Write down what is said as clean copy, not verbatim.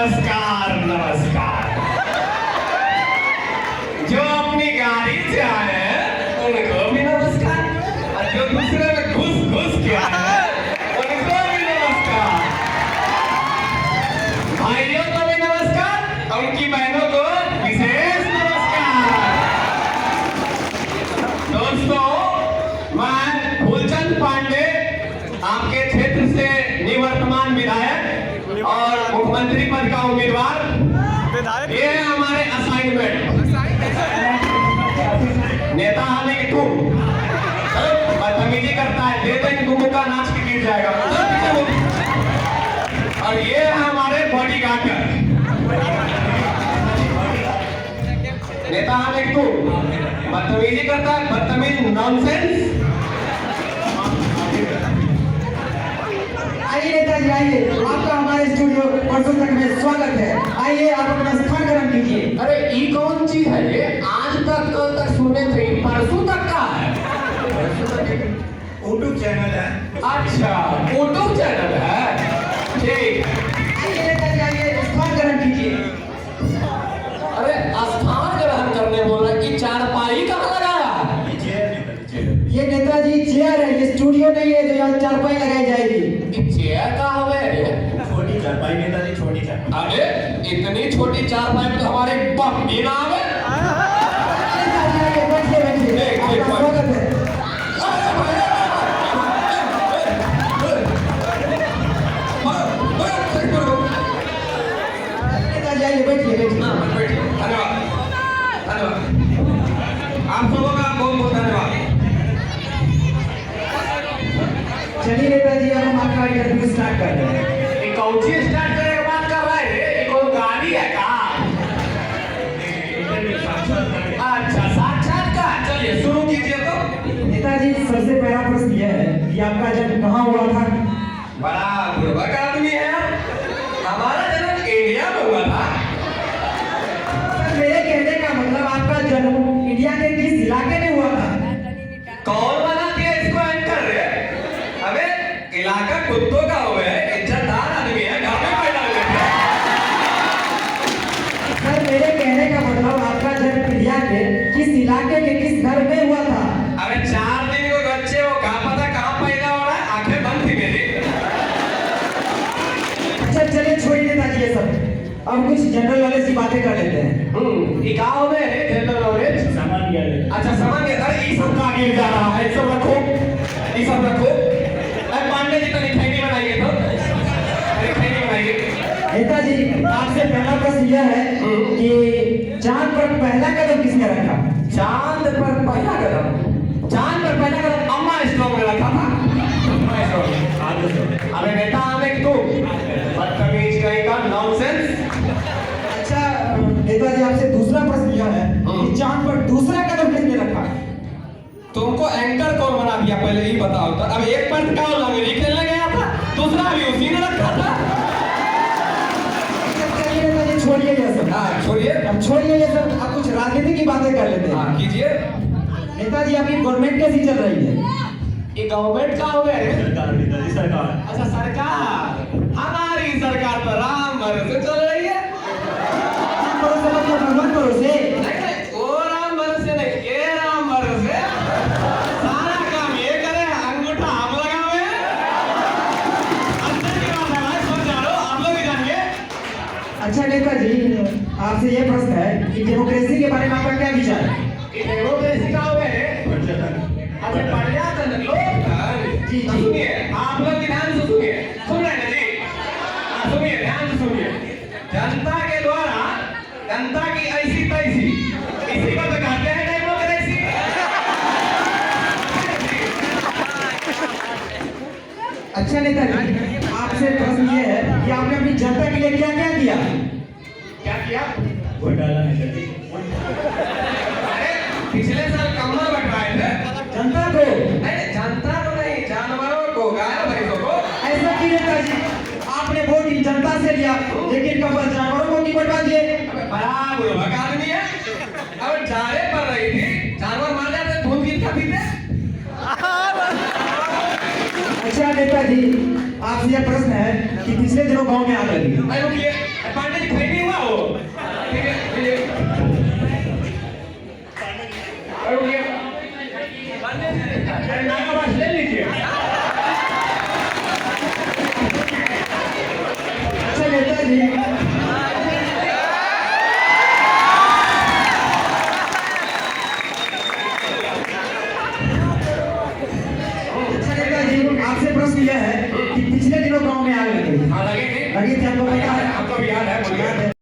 नमस्कार नमस्कार। जो अपनी गाड़ी से आए हैं उनको भी नमस्कार, और जो दूसरे में घुस के आए हैं उनको भी नमस्कार। भाइयों को भी नमस्कार और उनकी बहनों को विशेष नमस्कार। दोस्तों, मैं फूलचंद पांडे, आपके क्षेत्र से निवर्तमान विधायक और मुख्यमंत्री पद का उम्मीदवार। ये है हमारे असाइनमेंट। नेता आने की तुम बदतमीजी करता है, दे देंगे तुम का नाच के गिर जाएगा। और ये है हमारे बॉडीगार्ड। नेता आने की तुम बदतमीजी करता है, बदतमीज नॉनसेंस। आइए नेताजी आइए, आपका हमारे स्टूडियो परसों तक में स्वागत है। आइए आप अपना स्थान ग्रहण कीजिए। अरे ये कौन चीज है ये? आज तक कल तक सुने थे, परसों तक का है। यूट्यूब चैनल है। अच्छा, यूट्यूब चैनल है, ठीक। आइए नेताजी आइए, स्थान ग्रहण कीजिए। अरे स्थान ग्रहण करने बोल रहा है कि चारपाई कहाँ लगाया? ये नेताजी चेयर है, ये स्टूडियो नहीं है जो यहाँ चारपाई लगाई जाएगी। ये चेयर कहाँ हुआ है? छोटी चारपाई नेताजी, छोटी चारपाई। अरे इतनी छोटी चारपाई में तो हमारे बम्बी ना आवे। नेताजी आइए, बैठिए बैठिए, आपका स्वागत है। नेताजी आइए, बैठिए बैठिए। धन्यवाद धन्यवाद, आप सबों का बहुत बहुत धन्यवाद। चलिए नेताजी, अब हम आपका इंटरव्यू स्टार्ट कर रहे हैं। ये कौन सी स्टार्ट करने की बात कर रहा है? ये कोई गाड़ी है का? अच्छा, साक्षात्कार। चलिए शुरू कीजिए तो। नेताजी, सबसे पहला प्रश्न यह है कि आपका जन्म कहाँ हुआ था? बड़ा बुर्बक आदमी है आप। हमारा जन्म इंडिया में हुआ था। सर, मेरे कहने का मतलब आपका जन्म इंडिया के किस इलाके में हुआ था? कौन बना दिया इसको एंकर रे? अबे इलाका कुत्तों का हुआ है, इज्जतदार आदमी है, घर में पैदा हुए थे। सर, मेरे कहने का मतलब आपका जन्म इंडिया के किस इलाके के किस घर में हुआ था? अबे 4 दिन के बच्चे वो कहाँ पता कहाँ पैदा हो रहा है, आंखें बंद थी मेरी। अच्छा चलिए, छोड़िए नेताजी ये सब, अब कुछ जनरल नॉलेज की बातें कर लेते हैं। ये कहाँ हो गए जनरल नॉलेज? सामान दिया है। अच्छा सामान्य। अरे ये सब कहाँ गिर जा रहा है? ये सब रखो, ये सब रखो। अरे पांडे जी तो निठाई बनाइए तो, निठाई बनाइए। नेताजी, आपसे पहला प्रश्न यह है कि चांद पर पहला कदम किसने रखा? चांद पर पहला कदम? चांद पर पहला कदम अम्मा स्टोव में रखा था। अरे नेता आने की तू बदतमीज कहीं का, नॉनसेंस। अच्छा नेताजी, आपसे दूसरा प्रश्न यह है कि चांद पर दूसरा कदम किसने रखा? तुमको एंकर कौन बना दिया पहले ये बताओ तो। अब एक पर का लंगड़ी खेलने गया था, दूसरा भी उसी ने रखा था। चलिए नेताजी, छोड़िए ये सब। हाँ छोड़िए, अब छोड़िए ये सब, आप कुछ राजनीति की बातें कर लेते हैं। हाँ कीजिए। नेताजी, आपकी गवर्नमेंट कैसी चल रही है? ये गवर्नमेंट का हो गया रे? सरकार नेताजी, सरकार। अच्छा सरकार, हमारी सरकार तो राम भरोसे चल रही है। राम भरोसे मतलब भगवान भरोसे? नहीं, वो राम भरोसे नहीं, ये राम भरोसे। सारा काम ये करे, अंगूठा हम लगावे। अंदर की बात है भाई, समझ जा लो, आप लोग भी जानिए। अच्छा नेताजी, आपसे ये प्रश्न है कि डेमोक्रेसी के बारे में आपका क्या विचार है? ये डेमोक्रेसी का हो गया रे? अच्छा पर्यावरण लोकतंत्र। जी, जी। सुनिए, आप लोग ध्यान से सुनिए। सुन रहे हैं ना जी? हाँ, सुनिए, ध्यान से सुनिए। जनता के द्वारा जनता की ऐसी तैसी, इसी को तो कहते हैं डेमोक्रेसी। अच्छा नेताजी, आपसे प्रश्न ये है कि आपने अपनी जनता के लिए क्या क्या किया? क्या किया? वोट डाला नेताजी। अरे पिछले साल कमल बंटवाए थे। जनता को? नहीं, जनता को नहीं, जानवरों को, गाय भैंसों को। ऐसा क्यों नेताजी? आपने वोट जनता से लिया, लेकिन कब जानवरों को क्यों बंटवा दिए? बड़ा बुर्बक आदमी है। अब चारे पड़ रही थी, जानवर मार जाते, धूल गिर का पीते। अच्छा नेताजी, आपसे यह प्रश्न है कि पिछले दिनों गांव में आग लगी। रुकिए, पांडे अच्छा नेता जी, आपसे प्रश्न यह है कि पिछले दिनों गांव में आग लगी हाँ लगे थे लगी थी, आपको पता है? हमको भी याद है, बोलिए।